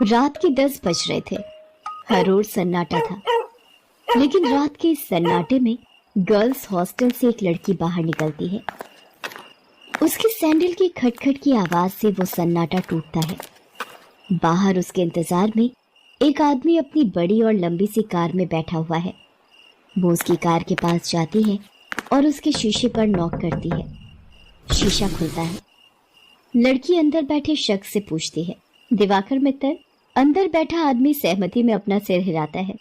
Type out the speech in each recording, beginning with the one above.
रात के 10 बज रहे थे। हर रोज सन्नाटा था, लेकिन रात के इस सन्नाटे में गर्ल्स हॉस्टल से एक लड़की बाहर निकलती है। उसके सैंडल की खटखट की आवाज से वो सन्नाटा टूटता है। बाहर उसके इंतजार में एक आदमी अपनी बड़ी और लंबी सी कार में बैठा हुआ है। वो उसकी कार के पास जाती है और उसके शीशे पर नॉक करती है। शीशा खुलता है। लड़की अंदर बैठे शख्स से पूछती है, दिवाकर मित्तल? अंदर बैठा आदमी सहमति में अपना सिर हिलाता है।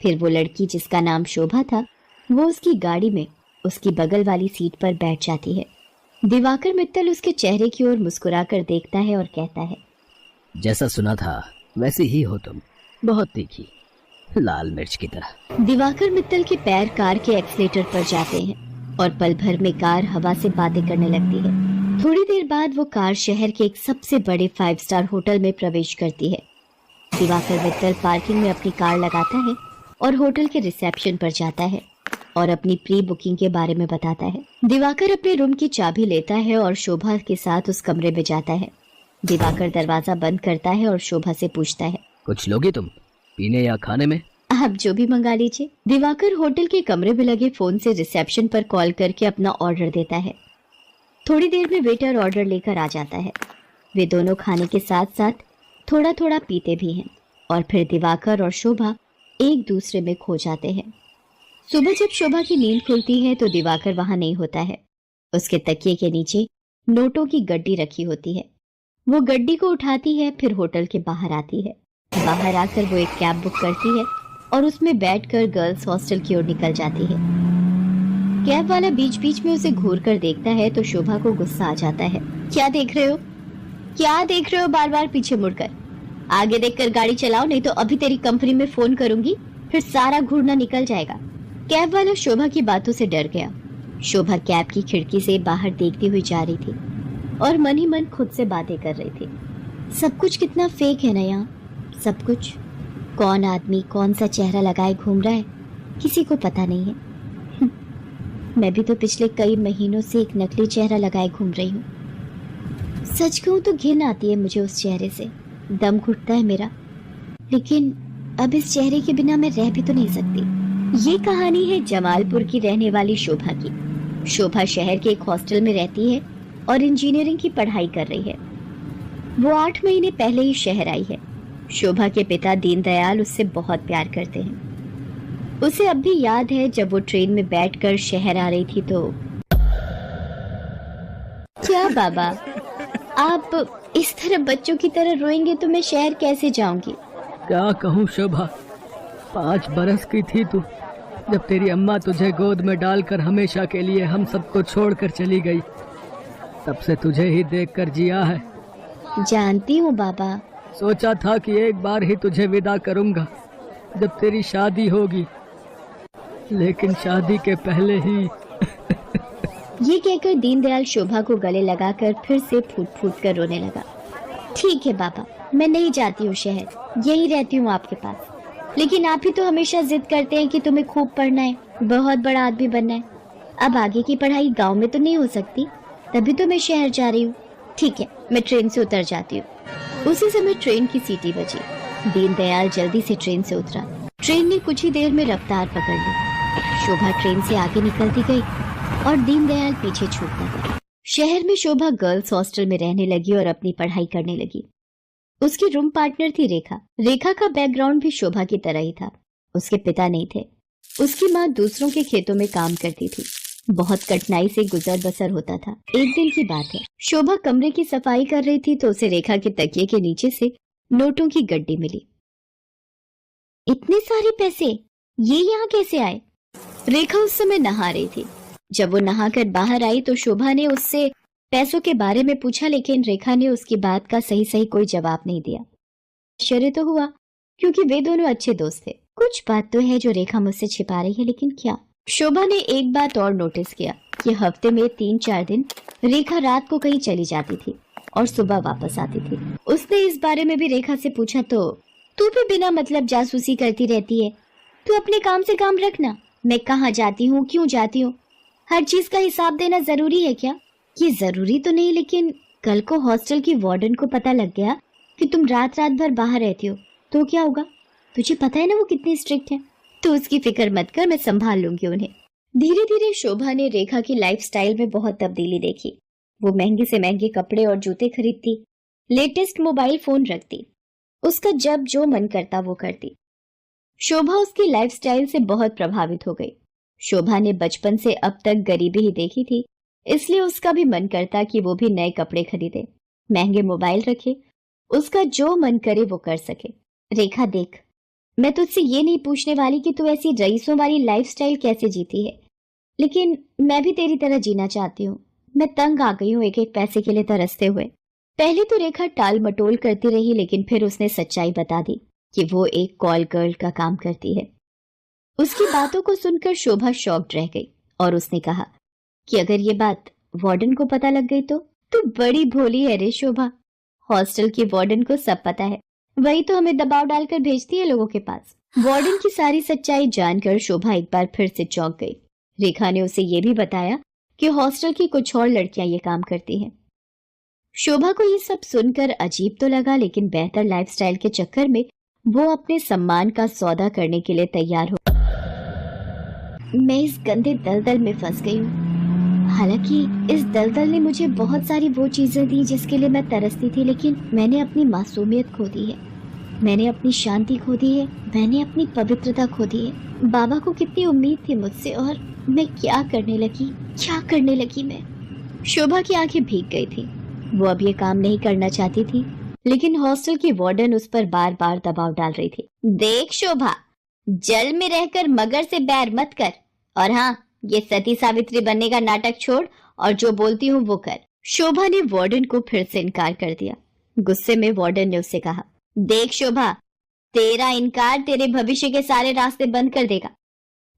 फिर वो लड़की, जिसका नाम शोभा था, वो उसकी गाड़ी में उसकी बगल वाली सीट पर बैठ जाती है। दिवाकर मित्तल उसके चेहरे की ओर मुस्कुराकर देखता है और कहता है, जैसा सुना था वैसे ही हो तुम, बहुत तीखी, लाल मिर्च की तरह। दिवाकर मित्तल के पैर कार के एक्सीलेटर पर जाते हैं और पल भर में कार हवा से बातें करने लगती है। थोड़ी देर बाद वो कार शहर के एक सबसे बड़े 5 स्टार होटल में प्रवेश करती है। दिवाकर मित्तल पार्किंग में अपनी कार लगाता है और होटल के रिसेप्शन पर जाता है और अपनी प्री बुकिंग के बारे में बताता है। दिवाकर अपने रूम की चाबी लेता है और शोभा के साथ उस कमरे में जाता है। दिवाकर दरवाजा बंद करता है और शोभा से पूछता है, कुछ लोगे तुम, पीने या खाने में? आप जो भी मंगा लीजिए। दिवाकर होटल के कमरे में लगे फोन से रिसेप्शन पर कॉल करके अपना ऑर्डर देता है। थोड़ी देर में वेटर ऑर्डर लेकर आ जाता है। वे दोनों खाने के साथ साथ थोड़ा थोड़ा पीते भी हैं और फिर दिवाकर और शोभा एक दूसरे में खो जाते हैं। सुबह जब शोभा की नींद खुलती है तो दिवाकर वहां नहीं होता है। उसके तकिए के नीचे नोटों की गड्डी रखी होती है। वो गड्डी को उठाती है, फिर होटल के बाहर आती है। बाहर आकर वो एक कैब बुक करती है और उसमें बैठकर गर्ल्स हॉस्टल की ओर निकल जाती है। कैब वाला बीच बीच में उसे घूर कर देखता है तो शोभा को गुस्सा आ जाता है। क्या देख रहे हो? क्या देख रहे हो बार बार पीछे मुड़कर? आगे देखकर गाड़ी चलाओ, नहीं तो अभी तेरी कंपनी में फोन करूंगी, फिर सारा घूरना निकल जाएगा। कैब वाला शोभा की बातों से डर गया। शोभा कैब की खिड़की से बाहर देखती हुई जा रही थी और मन ही मन खुद से बातें कर रही थी। सब कुछ कितना फेक है ना यहाँ, सब कुछ। कौन आदमी कौन सा चेहरा लगाए घूम रहा है, किसी को पता नहीं है। मैं भी तो पिछले कई महीनों से एक नकली चेहरा लगाए घूम रही हूँ। सच कहूँ तो घिन आती है मुझे उस चेहरे से, दम घुटता है मेरा। लेकिन अब इस चेहरे के बिना मैं रह भी तो नहीं सकती। ये कहानी है जमालपुर की रहने वाली शोभा की। शोभा शहर के एक हॉस्टल में रहती है और इंजीनियरिंग की पढ़ाई कर रही है। वो 8 महीने पहले ही शहर आई है। शोभा के पिता दीनदयाल उससे बहुत प्यार करते हैं। उसे अब भी याद है जब वो ट्रेन में बैठकर शहर आ रही थी तो। क्या बाबा, आप इस तरह बच्चों की तरह रोएंगे तो मैं शहर कैसे जाऊंगी? क्या कहूँ शोभा, 5 बरस की थी तू जब तेरी अम्मा तुझे गोद में डालकर हमेशा के लिए हम सबको छोड़कर चली गई। तब से तुझे ही देखकर जिया है। जानती हूँ बाबा। सोचा था कि एक बार ही तुझे विदा करूंगा जब तेरी शादी होगी, लेकिन शादी के पहले ही। ये कहकर दीनदयाल शोभा को गले लगाकर फिर से फूट फूट कर रोने लगा। ठीक है बाबा, मैं नहीं जाती हूँ शहर, यही रहती हूँ आपके पास। लेकिन आप ही तो हमेशा जिद करते हैं कि तुम्हें खूब पढ़ना है, बहुत बड़ा आदमी बनना है। अब आगे की पढ़ाई गाँव में तो नहीं हो सकती, तभी तो मैं शहर जा रही हूँ। ठीक है, मैं ट्रेन से उतर जाती हूँ। उसी समय ट्रेन की सीटी बजी। दीनदयाल जल्दी से ट्रेन से उतरा। ट्रेन ने कुछ ही देर में रफ्तार पकड़ ली। शोभा ट्रेन से आगे निकलती गई और दीनदयाल पीछे छूटता गया। शहर में शोभा गर्ल्स हॉस्टल में रहने लगी और अपनी पढ़ाई करने लगी। उसकी रूम पार्टनर थी रेखा। रेखा का बैकग्राउंड भी शोभा की तरह ही था। उसके पिता नहीं थे। उसकी माँ दूसरों के खेतों में काम करती थी। बहुत कठिनाई से गुजर बसर होता था। एक दिन की बात है, शोभा कमरे की सफाई कर रही थी तो उसे रेखा के तकिए के नीचे से नोटों की गड्डी मिली। इतने सारे पैसे, ये यहाँ कैसे आए? रेखा उस समय नहा रही थी। जब वो नहाकर बाहर आई तो शोभा ने उससे पैसों के बारे में पूछा, लेकिन रेखा ने उसकी बात का सही सही कोई जवाब नहीं दिया। आश्चर्य तो हुआ क्योंकि वे दोनों अच्छे दोस्त थे। कुछ बात तो है जो रेखा मुझसे छिपा रही है, लेकिन क्या? शोभा ने एक बात और नोटिस किया कि हफ्ते में 3-4 दिन रेखा रात को कहीं चली जाती थी और सुबह वापस आती थी। उसने इस बारे में भी रेखा से पूछा तो तू भी बिना मतलब जासूसी करती रहती है, तू अपने काम से काम रखना। मैं कहाँ जाती हूँ, क्यों जाती हूँ, हर चीज का हिसाब देना जरूरी है क्या? ये जरूरी तो नहीं, लेकिन कल को हॉस्टल की वार्डन को पता लग गया कि तुम रात रात भर बाहर रहती हो तो क्या होगा? तुझे पता है ना वो कितनी स्ट्रिक्ट है। तो उसकी फिक्र मत कर, मैं संभाल लूंगी उन्हें। धीरे धीरे शोभा ने रेखा की लाइफस्टाइल में बहुत तब्दीली देखी। वो महंगे से महंगे कपड़े और जूते खरीदती, लेटेस्ट मोबाइल फोन रखती, उसका जब जो मन करता वो करती। शोभा उसकी लाइफस्टाइल से बहुत प्रभावित हो गई। शोभा ने बचपन से अब तक गरीबी ही देखी थी, इसलिए उसका भी मन करता कि वो भी नए कपड़े खरीदे, महंगे मोबाइल रखे, उसका जो मन करे वो कर सके। रेखा देख, मैं तुझसे ये नहीं पूछने वाली कि तू ऐसी रईसों वाली लाइफस्टाइल कैसे जीती है, लेकिन मैं भी तेरी तरह जीना चाहती हूँ। मैं तंग आ गई हूँ एक एक पैसे के लिए तरसते हुए। पहले तो रेखा टाल मटोल करती रही, लेकिन फिर उसने सच्चाई बता दी कि वो एक कॉल गर्ल का काम करती है। उसकी बातों को सुनकर शोभा शॉक्ड रह गई और उसने कहा कि अगर ये बात वार्डन को पता लग गई तो? तू बड़ी भोली है रे शोभा। हॉस्टल की वार्डन को सब पता है, वही तो हमें दबाव डालकर भेजती है लोगों के पास। वार्डन की सारी सच्चाई जानकर शोभा एक बार फिर से चौंक गई। रेखा ने उसे ये भी बताया कि हॉस्टल की कुछ और लड़कियां ये काम करती हैं। शोभा को ये सब सुनकर अजीब तो लगा, लेकिन बेहतर लाइफस्टाइल के चक्कर में वो अपने सम्मान का सौदा करने के लिए तैयार हो। मैं इस गंदे दलदल में फंस गई हूँ। हालांकि इस दलदल ने मुझे बहुत सारी वो चीजें दी जिसके लिए मैं तरसती थी, लेकिन मैंने अपनी मासूमियत खो दी है, मैंने अपनी शांति खो दी है, मैंने अपनी पवित्रता खो दी है। बाबा को कितनी उम्मीद थी मुझसे, और मैं क्या करने लगी मैं। शोभा की आंखें भीग गई थी। वो अब ये काम नहीं करना चाहती थी, लेकिन हॉस्टल की वार्डन उस पर बार बार दबाव डाल रही थी। देख शोभा, जल में रहकर मगर से बैर मत कर, और हाँ, ये सती सावित्री बनने का नाटक छोड़ और जो बोलती हूँ वो कर। शोभा ने वार्डन को फिर से इनकार कर दिया। गुस्से में वार्डन ने उससे कहा, देख शोभा, तेरा इनकार तेरे भविष्य के सारे रास्ते बंद कर देगा।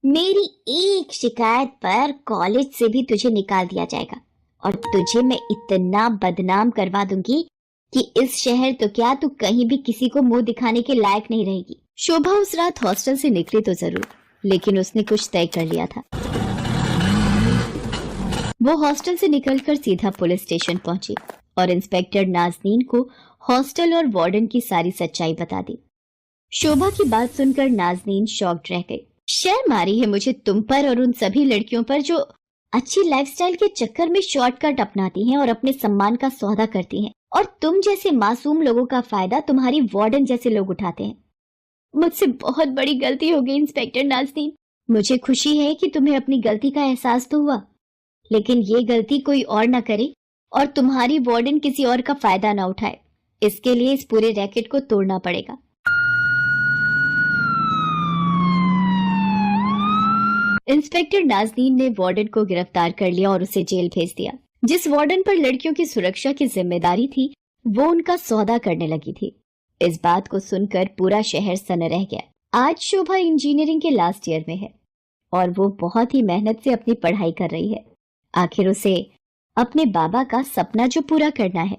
मेरी एक शिकायत पर कॉलेज से भी तुझे निकाल दिया जाएगा, और तुझे मैं इतना बदनाम करवा दूंगी कि इस शहर तो क्या, तू कहीं भी किसी को मुंह दिखाने के लायक नहीं रहेगी। शोभा उस रात हॉस्टल से निकली तो जरूर, लेकिन उसने कुछ तय कर लिया था। वो हॉस्टल से निकलकर सीधा पुलिस स्टेशन पहुंची और इंस्पेक्टर नाज़नीन को हॉस्टल और वार्डन की सारी सच्चाई बता दी। शोभा की बात सुनकर नाज़नीन शॉक्ड रह गई। शर्म आ रही है मुझे तुम पर और उन सभी लड़कियों पर जो अच्छी लाइफस्टाइल के चक्कर में शॉर्टकट अपनाती हैं और अपने सम्मान का सौदा करती हैं, और तुम जैसे मासूम लोगों का फायदा तुम्हारी वार्डन जैसे लोग उठाते हैं। मुझसे बहुत बड़ी गलती हो गई इंस्पेक्टर नाज़नीन। मुझे खुशी है कि तुम्हें अपनी गलती का एहसास तो हुआ, लेकिन ये गलती कोई और ना करे और तुम्हारी वार्डन किसी और का फायदा ना उठाए। इसके लिए इस पूरे रैकेट को तोड़ना पड़ेगा। इंस्पेक्टर नाज़नीन ने वार्डन को गिरफ्तार कर लिया और उसे जेल भेज दिया। जिस वार्डन पर लड़कियों की सुरक्षा की जिम्मेदारी थी, वो उनका सौदा करने लगी थी। इस बात को सुनकर पूरा शहर सन्न रह गया। आज शोभा इंजीनियरिंग के लास्ट ईयर में है और वो बहुत ही मेहनत से अपनी पढ़ाई कर रही है। आखिर उसे अपने बाबा का सपना जो पूरा करना है,